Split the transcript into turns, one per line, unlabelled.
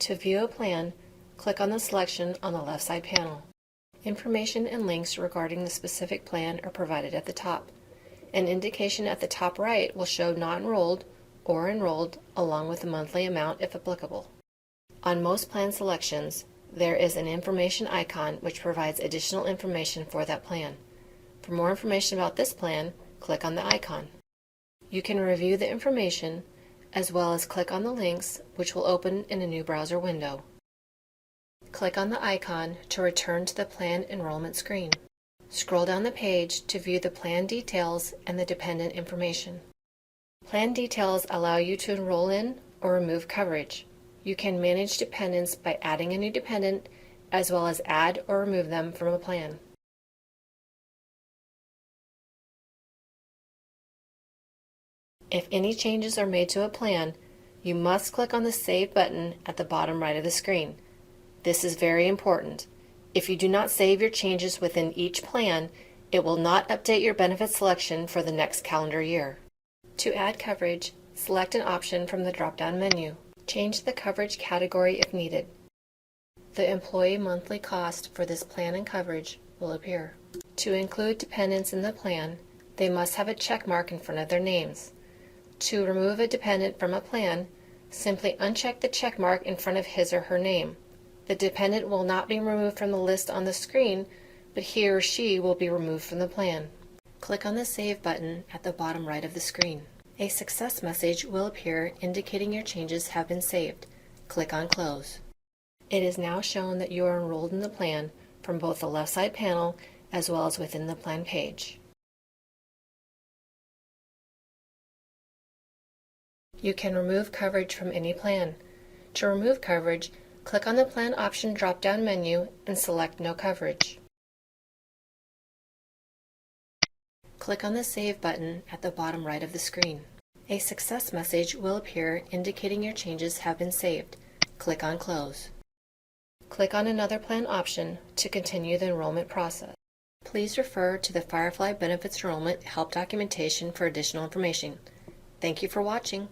To view a plan, click on the selection on the left side panel. Information and links regarding the specific plan are provided at the top. An indication at the top right will show not enrolled or enrolled along with the monthly amount if applicable. On most plan selections, there is an information icon which provides additional information for that plan. For more information about this plan, click on the icon. You can review the information as well as click on the links, which will open in a new browser window. Click on the icon to return to the plan enrollment screen. Scroll down the page to view the plan details and the dependent information. Plan details allow you to enroll in or remove coverage. You can manage dependents by adding a new dependent as well as add or remove them from a plan. If any changes are made to a plan, you must click on the Save button at the bottom right of the screen. This is very important. If you do not save your changes within each plan, it will not update your benefit selection for the next calendar year. To add coverage, select an option from the drop-down menu. Change the coverage category if needed. The employee monthly cost for this plan and coverage will appear. To include dependents in the plan, they must have a check mark in front of their names. To remove a dependent from a plan, simply uncheck the check mark in front of his or her name. The dependent will not be removed from the list on the screen, but he or she will be removed from the plan. Click on the Save button at the bottom right of the screen. A success message will appear indicating your changes have been saved. Click on Close. It is now shown that you are enrolled in the plan from both the left side panel as well as within the plan page. You can remove coverage from any plan. To remove coverage, click on the Plan Option drop-down menu and select No Coverage. Click on the Save button at the bottom right of the screen. A success message will appear indicating your changes have been saved. Click on Close. Click on another plan option to continue the enrollment process. Please refer to the Firefly Benefits Enrollment Help documentation for additional information. Thank you for watching.